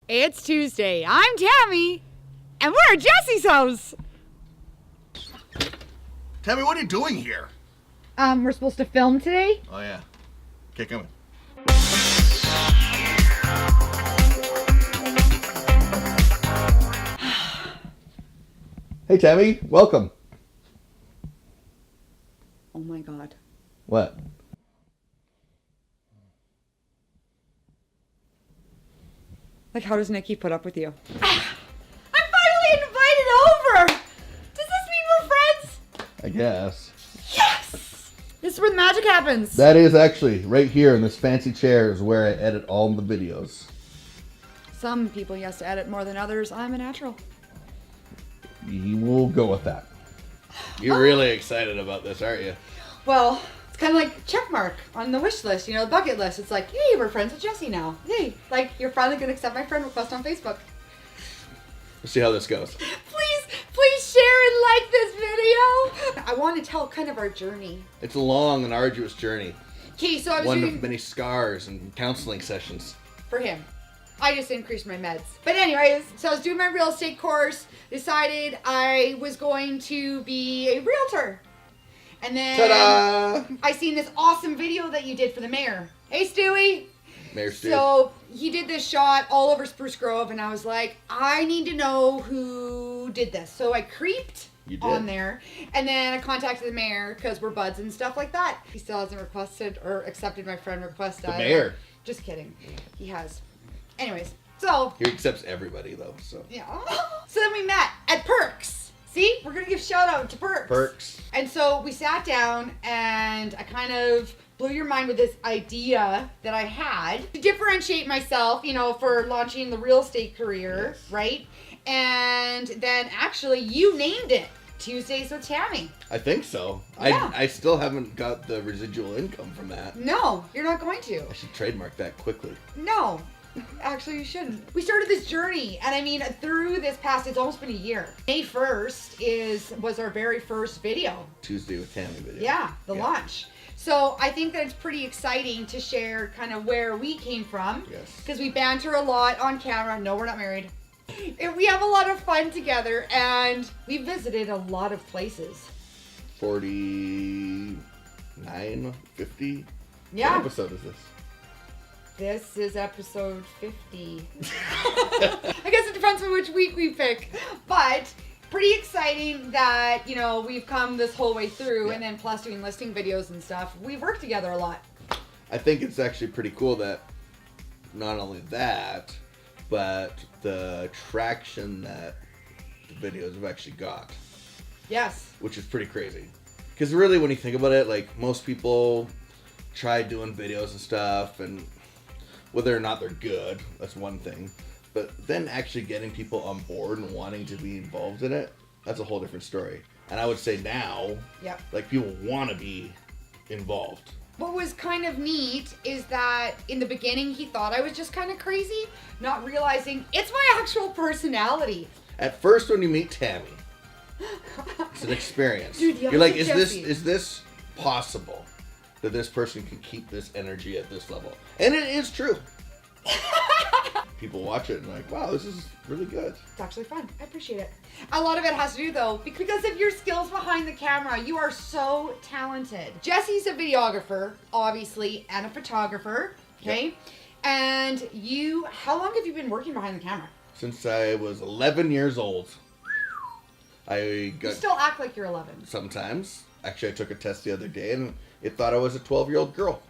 It's Tuesday. I'm Tammy, and we're at Jesse's house. Tammy, what are you doing here? We're supposed to film today. Oh, yeah. Okay, come in. Hey, Tammy. Welcome. Oh my God. What? Like, how does Nikki put up with you? I'm finally invited over! Does this mean we're friends? I guess. Yes! This is where the magic happens. That is actually right here in this fancy chair is where I edit all the videos. Some people yes to edit more than others. I'm a natural. You will go with that. You're really excited about this, aren't you? Well, it's kind of like check mark on the wish list, the bucket list. It's like, hey, we're friends with Jesse now. Hey, like, you're finally going to accept my friend request on Facebook. We'll see how this goes. Please share and like this video. I want to tell kind of our journey. It's a long and arduous journey. Okay, so I was One doing of many scars and counseling sessions. for him. I just increased my meds. But anyways, so I was doing my real estate course, decided I was going to be a realtor. And then Ta-da! I seen this awesome video that you did for the mayor. Hey, Stewie. Mayor Stu. So he did this shot all over Spruce Grove, and I was like, I need to know who did this. So I creeped on there, and then I contacted the mayor because we're buds and stuff like that. He still hasn't requested or accepted my friend request. The mayor. Just kidding. He has. Anyways, so. He accepts everybody, though, so. Yeah. So then we met at Perks. See, we're going to give shout out to Perks. Perks. And so we sat down, and I kind of blew your mind with this idea that I had to differentiate myself, for launching the real estate career, yes. Right? And then actually you named it Tuesdays with Tammy. I think so. Yeah. I still haven't got the residual income from that. No, you're not going to. I should trademark that quickly. No. Actually, you shouldn't. We started this journey, and I mean, through this past, it's almost been a year. May 1st was our very first video. Tuesday with Tammy video. Yeah, the launch. So I think that it's pretty exciting to share kind of where we came from. Yes. Because we banter a lot on camera. No, we're not married. And we have a lot of fun together, and we visited a lot of places. 49, 50? Yeah. What episode is this? This is episode 50. I guess it depends on which week we pick. But pretty exciting that, we've come this whole way through, and then plus doing listing videos and stuff. We've worked together a lot. I think it's actually pretty cool that not only that, but the traction that the videos have actually got. Yes. Which is pretty crazy. Because really, when you think about it, like, most people try doing videos and stuff, and whether or not they're good, that's one thing. But then actually getting people on board and wanting to be involved in it, that's a whole different story. And I would say now, like, people want to be involved. What was kind of neat is that in the beginning he thought I was just kind of crazy, not realizing it's my actual personality. At first, when you meet Tammy, it's an experience. Dude, you're like, is this possible that this person can keep this energy at this level? And it is true. People watch it and like, wow, this is really good. It's actually fun. I appreciate it. A lot of it has to do, though, because of your skills behind the camera. You are so talented. Jesse's a videographer, obviously, and a photographer. Okay. Yep. And how long have you been working behind the camera? Since I was 11 years old. You still act like you're 11. Sometimes. Actually, I took a test the other day and it thought I was a 12-year-old girl.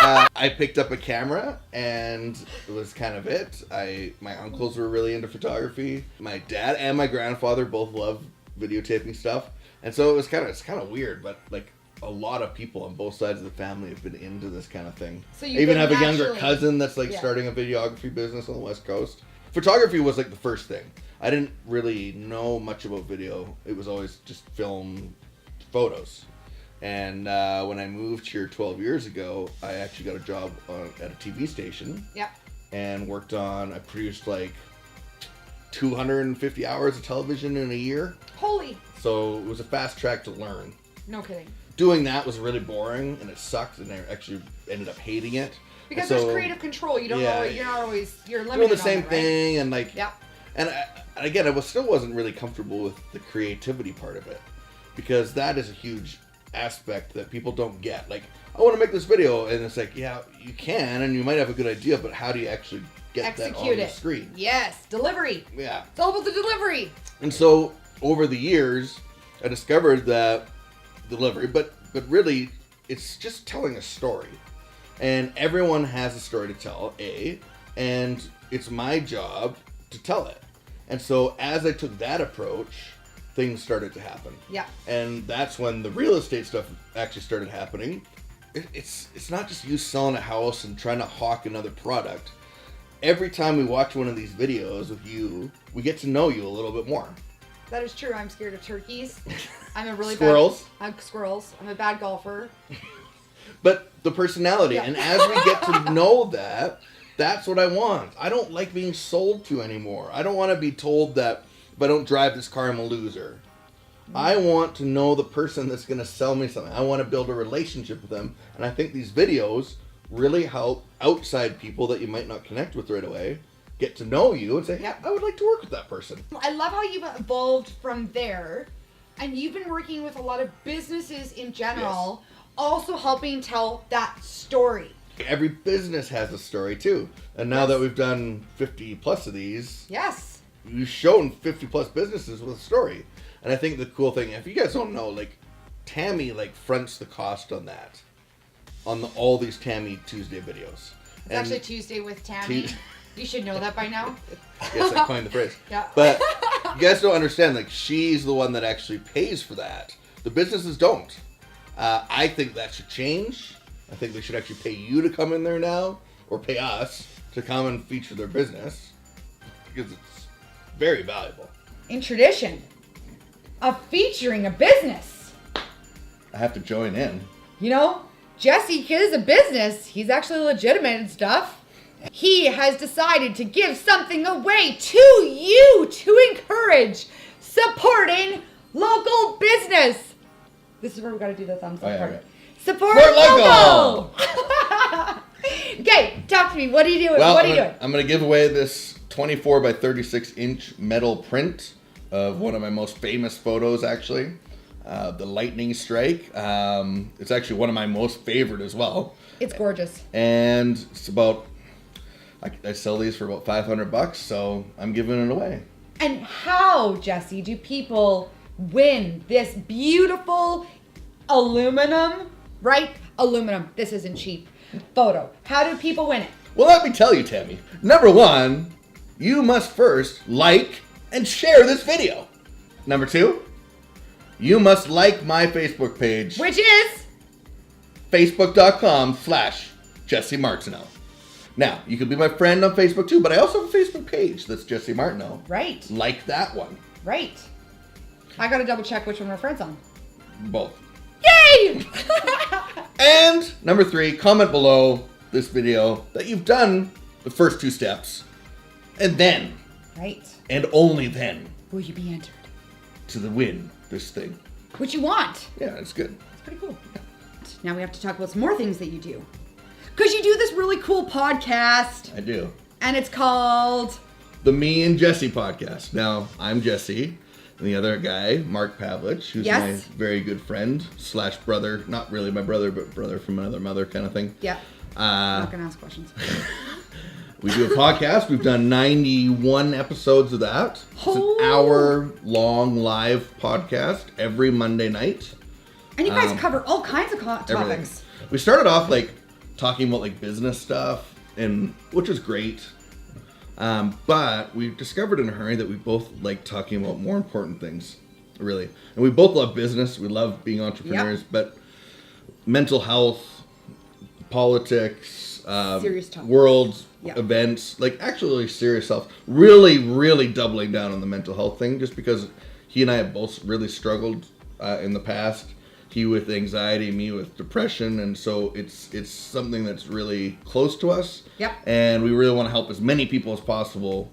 I picked up a camera and it was kind of it. My uncles were really into photography. My dad and my grandfather both love videotaping stuff. And so it's kind of weird, but like a lot of people on both sides of the family have been into this kind of thing. So I even have a younger cousin that's like starting a videography business on the West Coast. Photography was like the first thing. I didn't really know much about video. It was always just film photos. And when I moved here 12 years ago, I actually got a job at a TV station. Yeah. And I produced like 250 hours of television in a year. Holy. So it was a fast track to learn. No kidding. Doing that was really boring and it sucked and I actually ended up hating it. Because so, there's creative control. You don't know. You're not always. You're limited. Doing the same on it, thing, right? and like. Yeah. And again, I still wasn't really comfortable with the creativity part of it, because that is a huge aspect that people don't get. Like, I want to make this video, and it's like, yeah, you can, and you might have a good idea, but how do you actually get that on the screen? Yes, delivery. Yeah. It's all about the delivery. And so, over the years, I discovered that delivery, but really, it's just telling a story. And everyone has a story to tell, and it's my job to tell it. And so, as I took that approach, things started to happen. Yeah. And that's when the real estate stuff actually started happening. It's not just you selling a house and trying to hawk another product. Every time we watch one of these videos with you, we get to know you a little bit more. That is true. I'm scared of turkeys. I'm a really squirrels. Squirrels. I'm a bad golfer. But the personality, and as we get to know that, that's what I want. I don't like being sold to anymore. I don't want to be told that if I don't drive this car, I'm a loser. I want to know the person that's going to sell me something. I want to build a relationship with them. And I think these videos really help outside people that you might not connect with right away get to know you and say, yeah, I would like to work with that person. I love how you've evolved from there. And you've been working with a lot of businesses in general, also helping tell that story. Every business has a story too. And now that we've done 50 plus of these, yes, we've shown 50 plus businesses with a story. And I think the cool thing, if you guys don't know, like, Tammy, like, fronts the cost on that. On all these Tammy Tuesday videos. It's actually Tuesday with Tammy. You should know that by now. Yes, I coined the phrase. Yeah. But you guys don't understand, like, she's the one that actually pays for that. The businesses don't. I think that should change. I think they should actually pay you to come in there now, or pay us to come and feature their business, because it's very valuable. In tradition of featuring a business, I have to join in. You know, Jesse is a business. He's actually legitimate and stuff. He has decided to give something away to you to encourage supporting local business. This is where we got to do the thumbs up part. Right. Support local. Okay, talk to me. What are you doing? Well, what are you doing? I'm going to give away this 24 by 36 inch metal print of one of my most famous photos, actually. The lightning strike. It's actually one of my most favorite as well. It's gorgeous. And it's about, I sell these for about $500, so I'm giving it away. And how, Jesse, do people win this beautiful aluminum, right? Aluminum, this isn't cheap, photo. How do people win it? Well, let me tell you, Tammy. Number one, you must first like and share this video. Number two, you must like my Facebook page. Which is? Facebook.com/Jesse Martineau. Now, you can be my friend on Facebook too, but I also have a Facebook page that's Jesse Martineau. Right. Like that one. Right. I gotta double check which one we're friends on. Both. Yay! And number three, comment below this video that you've done the first two steps. And then, right, and only then, will you be entered to the win this thing. What you want. Yeah, it's good. It's pretty cool. Now we have to talk about some more things that you do. Because you do this really cool podcast. I do. And it's called The Me and Jesse Podcast. Now, I'm Jesse, and the other guy, Mark Pavlich, who's my very good friend / brother. Not really my brother, but brother from another mother kind of thing. Yeah. I'm not going to ask questions. We do a podcast. We've done 91 episodes of that. It's an hour-long live podcast every Monday night. And you guys cover all kinds of topics. Everything. We started off talking about business stuff, and which is great. But we discovered in a hurry that we both like talking about more important things, really. And we both love business. We love being entrepreneurs, but mental health, politics, serious topics. World events, actually serious stuff. Really, really doubling down on the mental health thing, just because he and I have both really struggled in the past. He with anxiety, me with depression, and so it's something that's really close to us. Yep. And we really want to help as many people as possible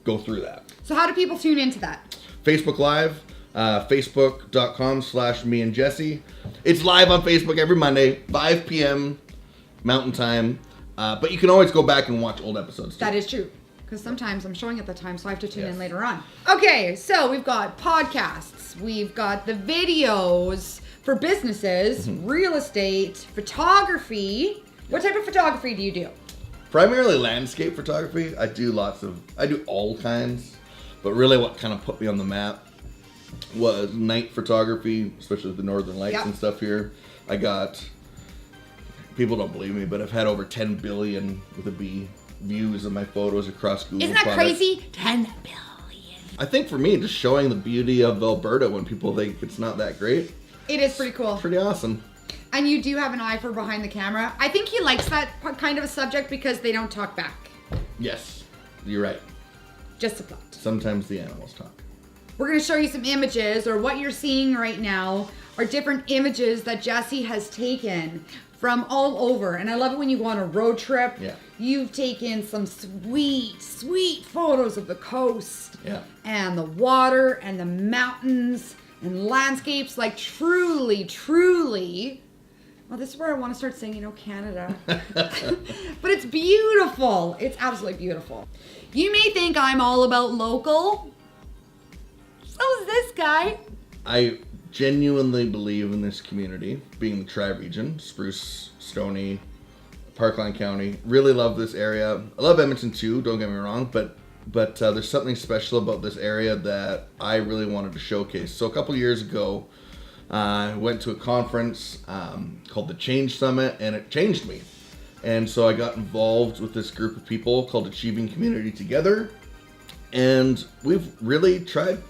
go through that. So how do people tune into that? Facebook Live, Facebook.com/me and Jesse. It's live on Facebook every Monday, 5 p.m. Mountain Time. But you can always go back and watch old episodes too. That is true. Because sometimes I'm showing at the time, so I have to tune in Yes. later on. Okay, so we've got podcasts. We've got the videos for businesses, real estate, photography. What type of photography do you do? Primarily landscape photography. I do all kinds. But really what kind of put me on the map was night photography, especially with the northern lights and stuff here. I got, people don't believe me, but I've had over 10 billion with a B views of my photos across Google. Isn't that crazy? 10 billion. I think for me, just showing the beauty of Alberta when people think it's not that great. It is pretty cool. Pretty awesome. And you do have an eye for behind the camera. I think he likes that kind of a subject because they don't talk back. Yes, you're right. Just a thought. Sometimes the animals talk. We're going to show you some images, or what you're seeing right now are different images that Jesse has taken from all over. And I love it when you go on a road trip. Yeah. You've taken some sweet, sweet photos of the coast. Yeah. And the water and the mountains and landscapes, like truly, truly. Well, this is where I want to start singing, "Oh Canada." But it's beautiful. It's absolutely beautiful. You may think I'm all about local. So is this guy. I genuinely believe in this community, being the tri-region, Spruce, Stoney, Parkland County. Really love this area. I love Edmonton too, don't get me wrong, but there's something special about this area that I really wanted to showcase. So a couple years ago, I went to a conference called the Change Summit, and it changed me. And so I got involved with this group of people called Achieving Community Together. And we've really tried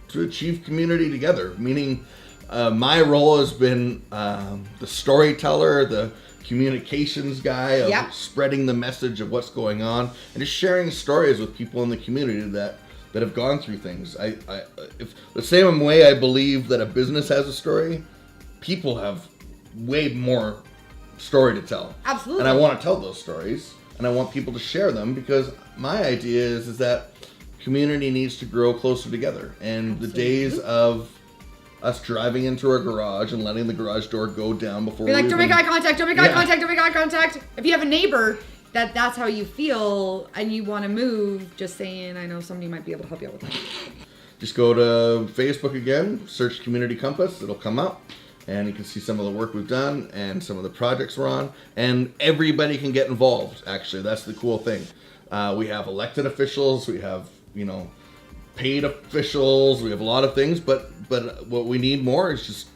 to achieve community together, meaning my role has been the storyteller, the communications guy of spreading the message of what's going on and just sharing stories with people in the community that have gone through things. If the same way I believe that a business has a story, people have way more story to tell. Absolutely. And I want to tell those stories, and I want people to share them, because my idea is that community needs to grow closer together. And Absolutely. The days of us driving into our garage and letting the garage door go down before You're like, we don't make eye contact, don't make eye Yeah. contact, don't make eye contact. If you have a neighbor that's how you feel and you want to move, just saying, I know somebody might be able to help you out with that. Just go to Facebook again, search Community Compass, it'll come up, and you can see some of the work we've done and some of the projects we're on, and everybody can get involved, actually. That's the cool thing. We have elected officials, we have, paid officials, we have a lot of things, but what we need more is just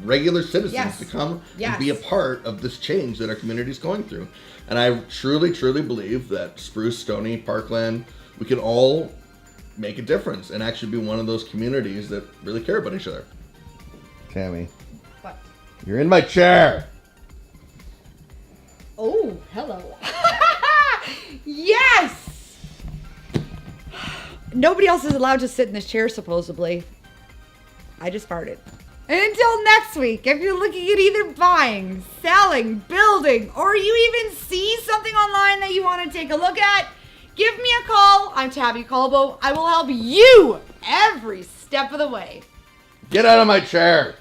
regular citizens to come and be a part of this change that our community is going through. And I truly, truly believe that Spruce, Stoney, Parkland, we can all make a difference and actually be one of those communities that really care about each other. Tammy. What? You're in my chair. Oh, hello. Yes! Nobody else is allowed to sit in this chair, supposedly. I just farted. And until next week, if you're looking at either buying, selling, building, or you even see something online that you want to take a look at, give me a call. I'm Tammy Colbow. I will help you every step of the way. Get out of my chair.